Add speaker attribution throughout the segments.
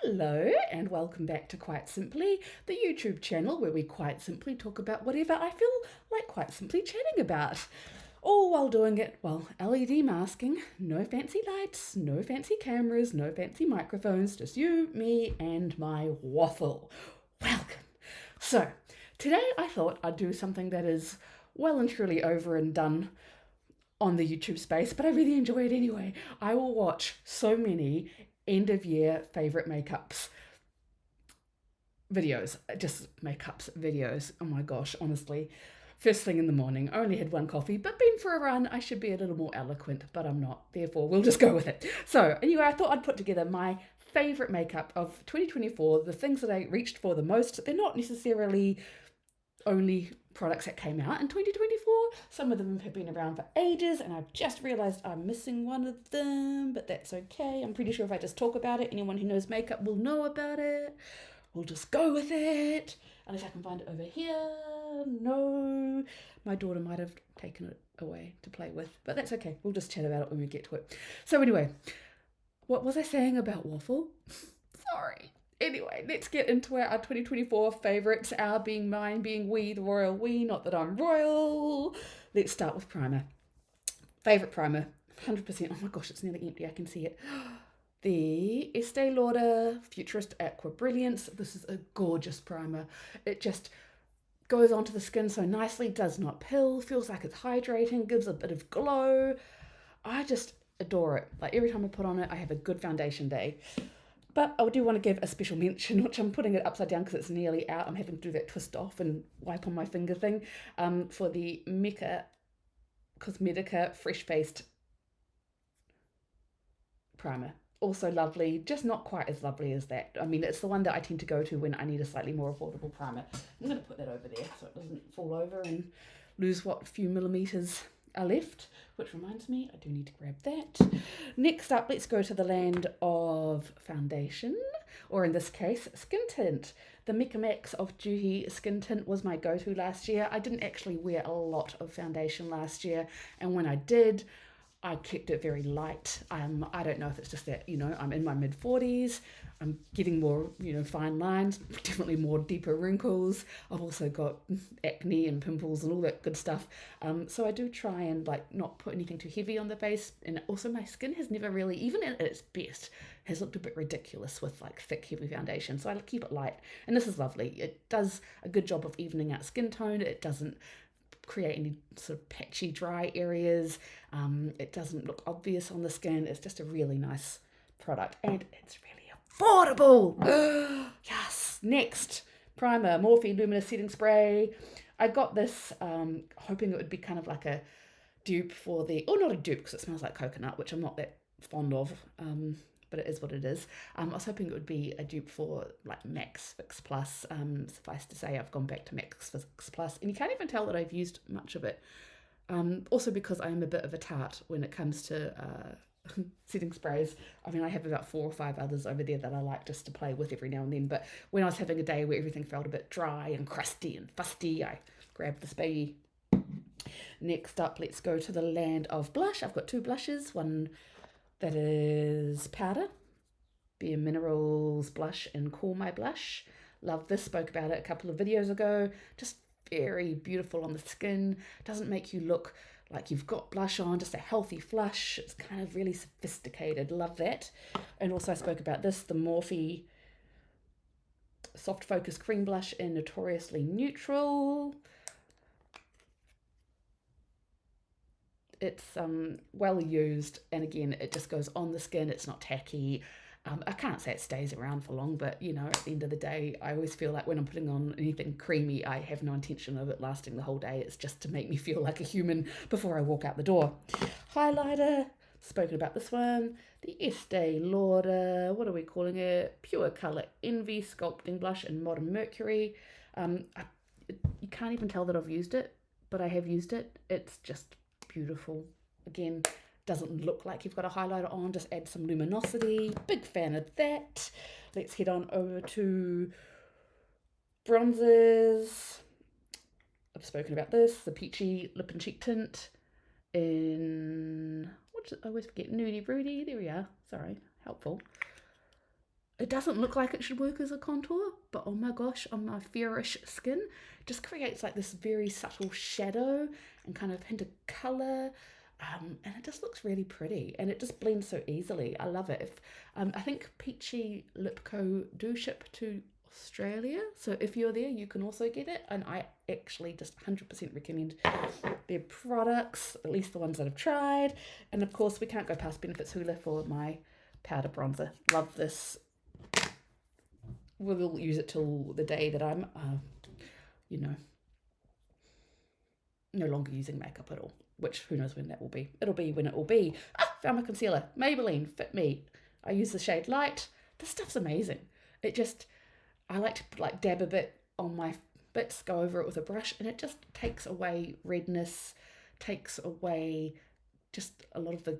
Speaker 1: Hello and welcome back to Quite Simply, the YouTube channel where we quite simply talk about whatever I feel like quite simply chatting about. All while doing it while LED masking, no fancy lights, no fancy cameras, no fancy microphones, just you, me, and my waffle. Welcome. So, today I thought I'd do something that is well and truly over and done on the YouTube space, but I really enjoy it anyway. I will watch so many end of year favorite makeups videos, just makeups videos. Oh my gosh, honestly. First thing in the morning, I only had one coffee, but been for a run, I should be a little more eloquent, but I'm not. Therefore, we'll just go with it. So, anyway, I thought I'd put together my favorite makeup of 2024, the things that I reached for the most. They're not necessarily only products that came out in 2024. Some of them have been around for ages, and I've just realized I'm missing one of them, but that's okay. I'm pretty sure if I just talk about it, anyone who knows makeup will know about it. We'll just go with it. Unless I can find it over here. No. My daughter might have taken it away to play with, but that's okay. We'll just chat about it when we get to it. So, anyway, what was I saying about waffle? Sorry. Anyway, let's get into our 2024 favourites. Our being mine, being we, the royal we, not that I'm royal. Let's start with primer. Favourite primer, 100%. Oh my gosh, it's nearly empty. I can see it. The Estée Lauder Futurist Aqua Brilliance. This is a gorgeous primer. It just goes onto the skin so nicely, does not pill, feels like it's hydrating, gives a bit of glow. I just adore it. Like every time I put on it, I have a good foundation day. But I do want to give a special mention, which I'm putting it upside down because it's nearly out. I'm having to do that twist off and wipe on my finger thing, for the Mecca Cosmetica Fresh Faced Primer. Also lovely, just not quite as lovely as that. I mean, it's the one that I tend to go to when I need a slightly more affordable primer. I'm going to put that over there so it doesn't fall over and lose what few millimetres are left, which reminds me, I do need to grab that. Next up, let's go to the land of foundation, or in this case, skin tint. The Mecca Max of Duty skin tint was my go-to last year. I didn't actually wear a lot of foundation last year, and when I did, I kept it very light. I don't know if it's just that, I'm in my mid-40s. I'm getting more, fine lines, definitely more deeper wrinkles. I've also got acne and pimples and all that good stuff. So I do try and not put anything too heavy on the face. And also my skin has never really, even at its best, has looked a bit ridiculous with thick, heavy foundation. So I keep it light. And this is lovely. It does a good job of evening out skin tone. It doesn't create any sort of patchy dry areas. It doesn't look obvious on the skin. It's just a really nice product and it's really affordable. Yes. Next, primer, Morphe Luminous Setting Spray. I got this hoping it would be kind of like a dupe for not a dupe because it smells like coconut, which I'm not that fond of. But it is what it is. I was hoping it would be a dupe for Max Fix Plus. Suffice to say, I've gone back to Max Fix Plus, and you can't even tell that I've used much of it. Also because I am a bit of a tart when it comes to setting sprays. I mean, I have about 4 or 5 others over there that I like just to play with every now and then. But when I was having a day where everything felt a bit dry and crusty and fusty, I grabbed this baby. Next up, let's go to the land of blush. I've got 2 blushes. One that is powder, Bare Minerals blush and Call My Blush. Love this, spoke about it a couple of videos ago. Just very beautiful on the skin. Doesn't make you look like you've got blush on, just a healthy flush. It's kind of really sophisticated. Love that. And also I spoke about this, the Morphe Soft Focus Cream Blush in Notoriously Neutral. It's well used, and again, it just goes on the skin. It's not tacky. I can't say it stays around for long, but at the end of the day, I always feel like when I'm putting on anything creamy, I have no intention of it lasting the whole day. It's just to make me feel like a human before I walk out the door. Highlighter, spoken about this one. The Estée Lauder, what are we calling it? Pure Colour Envy Sculpting Blush in Modern Mercury. You can't even tell that I've used it, but I have used it. It's just beautiful. Again, doesn't look like you've got a highlighter on, just add some luminosity. Big fan of that. Let's head on over to bronzers. I've spoken about this, the Peachy Lip and Cheek Tint in, I always forget, Nudie Broody. There we are. Sorry, helpful. It doesn't look like it should work as a contour, but oh my gosh, on my fairish skin, it just creates like this very subtle shadow and kind of hint of colour. And it just looks really pretty, and it just blends so easily. I love it. I think PeachyLipCo do ship to Australia, so if you're there, you can also get it. And I actually just 100% recommend their products, at least the ones that I've tried. And of course, we can't go past Benefits Hoola for my powder bronzer. Love this. We'll use it till the day that I'm, you know, no longer using makeup at all, which who knows when that will be. It'll be when it will be. Found my concealer. Maybelline Fit Me. I use the shade Light. This stuff's amazing. It just, I like to like dab a bit on my bits, go over it with a brush, and it just takes away redness, takes away just a lot of the,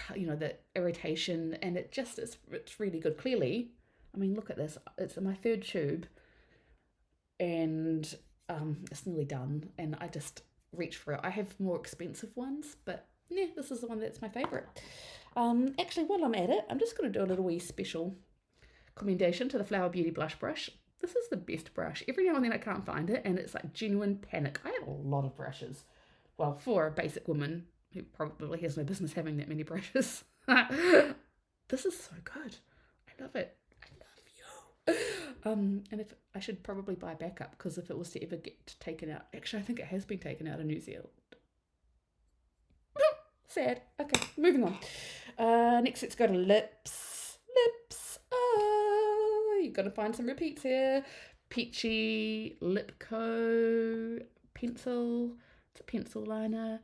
Speaker 1: the irritation, and it's really good. Clearly, I mean, look at this. It's my third tube, and it's nearly done, and I just reach for it. I have more expensive ones, but yeah, this is the one that's my favourite. Actually, while I'm at it, I'm just going to do a little wee special commendation to the Flower Beauty blush brush. This is the best brush. Every now and then I can't find it, and it's like genuine panic. I have a lot of brushes. Well, for a basic woman who probably has no business having that many brushes. This is so good. I love it. And if I should probably buy backup, because if it was to ever get taken out, actually I think it has been taken out of New Zealand. Sad. Okay, moving on. Next let's go to lips. You're gonna find some repeats here. PeachyLipCo pencil. It's a pencil liner.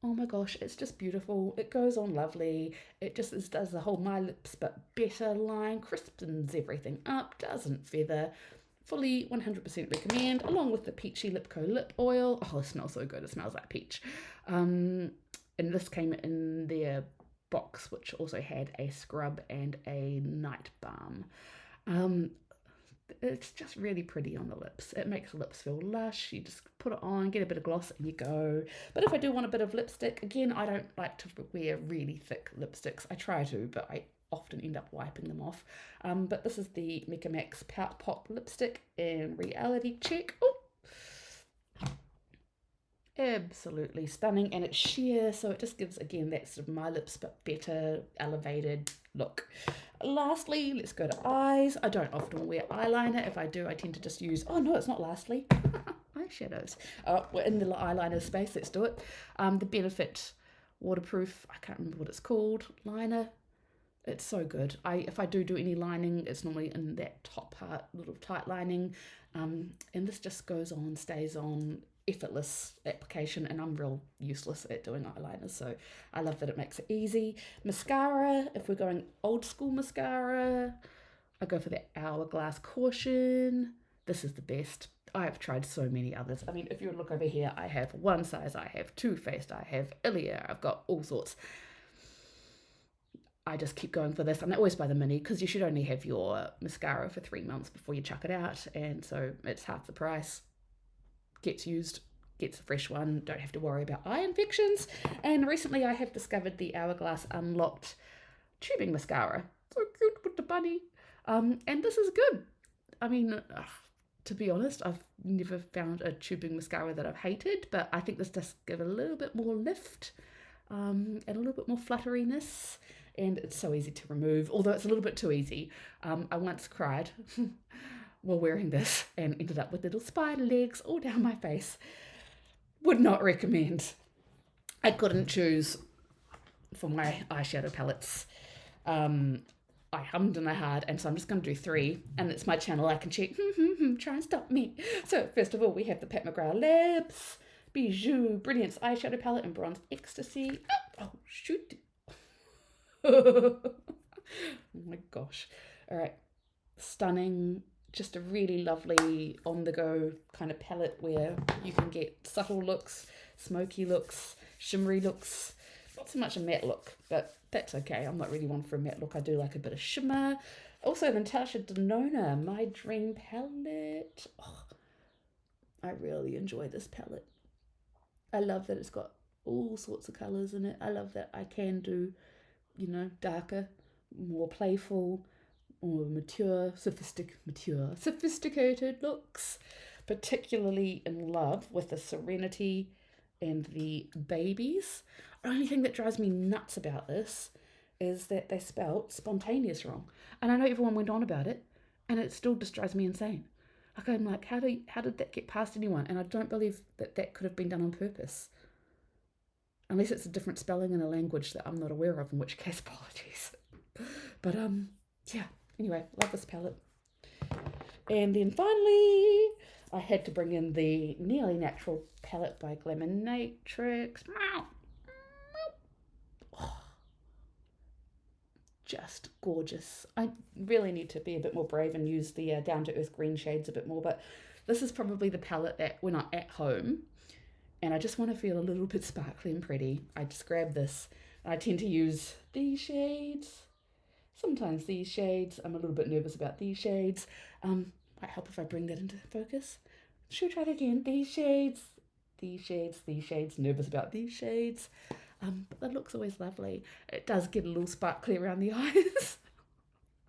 Speaker 1: Oh my gosh, it's just beautiful. It goes on lovely. It just does the whole my lips but better line, crispens everything up, doesn't feather. Fully 100% recommend, along with the PeachyLipCo lip oil. Oh, it smells so good. It smells like peach. And this came in their box, which also had a scrub and a night balm. It's just really pretty on the lips. It makes the lips feel lush. You just put it on, get a bit of gloss, and you go. But if I do want a bit of lipstick, again, I don't like to wear really thick lipsticks. I try to, but I often end up wiping them off. But this is the Mecca Max Pout Pop lipstick in Reality Check. Oh, absolutely stunning, and it's sheer, so it just gives, again, that sort of my lips but better elevated look. Lastly, let's go to eyes. I don't often wear eyeliner. If I do, I tend to just use, oh no, it's not lastly, eyeshadows. We're in the eyeliner space, let's do it. The Benefit waterproof, I can't remember what it's called, liner. It's so good. If I do any lining, it's normally in that top part, little tight lining, and this just goes on, stays on, effortless application, and I'm real useless at doing eyeliners, so I love that it makes it easy. Mascara, if we're going old school mascara, I go for the Hourglass Caution. This is the best. I have tried so many others. I mean, if you look over here, I have One Size, I have Too Faced, I have Ilia, I've got all sorts. I just keep going for this, and I always buy the mini because you should only have your mascara for 3 months before you chuck it out, and so it's half the price. Gets used, gets a fresh one, don't have to worry about eye infections. And recently I have discovered the Hourglass Unlocked tubing mascara. So cute with the bunny. And this is good. I mean, to be honest, I've never found a tubing mascara that I've hated, but I think this does give a little bit more lift and a little bit more flutteriness. And it's so easy to remove, although it's a little bit too easy. I once cried while wearing this and ended up with little spider legs all down my face. Would not recommend. I couldn't choose for my eyeshadow palettes. I hummed and I had, and so I'm just going to do 3, and it's my channel, I can check, try and stop me. So first of all, we have the McGrath Labs Bijou Brilliance Eyeshadow Palette in Bronze Ecstasy. Oh, shoot. Oh my gosh. All right, stunning. Just a really lovely on-the-go kind of palette where you can get subtle looks, smoky looks, shimmery looks. Not so much a matte look, but that's okay. I'm not really one for a matte look. I do like a bit of shimmer. Also, the Natasha Denona, My Dream Palette. Oh, I really enjoy this palette. I love that it's got all sorts of colours in it. I love that I can do, darker, more playful, or mature, sophisticated looks. Particularly in love with the Serenity and the Babies. The only thing that drives me nuts about this is that they spelt spontaneous wrong. And I know everyone went on about it, and it still just drives me insane. Like, I'm like, how did that get past anyone? And I don't believe that that could have been done on purpose. Unless it's a different spelling in a language that I'm not aware of, in which case, apologies. But, yeah. Anyway, love this palette. And then finally, I had to bring in the Nearly Natural palette by Glaminatrix. Oh, just gorgeous. I really need to be a bit more brave and use the Down to Earth green shades a bit more, but this is probably the palette that when I'm at home and I just want to feel a little bit sparkly and pretty, I just grab this. I tend to use these shades, sometimes these shades. I'm a little bit nervous about these shades. Might help if I bring that into focus. Should we try that again? These shades, nervous about these shades. But the look's always lovely. It does get a little sparkly around the eyes.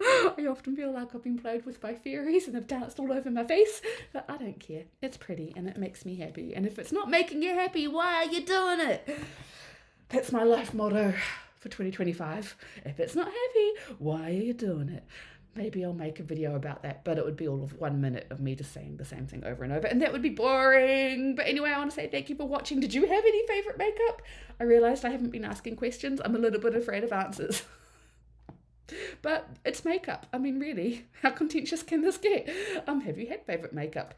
Speaker 1: I often feel like I've been played with by fairies and have danced all over my face, but I don't care. It's pretty and it makes me happy. And if it's not making you happy, why are you doing it? That's my life motto for 2025. If it's not happy, why are you doing it? Maybe I'll make a video about that, but it would be all of 1 minute of me just saying the same thing over and over, and that would be boring. But anyway, I want to say thank you for watching. Did you have any favourite makeup? I realised I haven't been asking questions. I'm a little bit afraid of answers. But it's makeup. I mean, really, how contentious can this get? Have you had favourite makeup?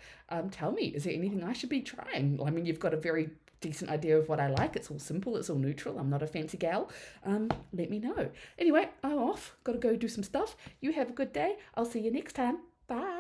Speaker 1: Tell me, is there anything I should be trying? I mean, you've got a very decent idea of what I like. It's all simple, it's all neutral. I'm not a fancy gal. Let me know. Anyway, I'm off. Got to go do some stuff. You have a good day. I'll see you next time. Bye.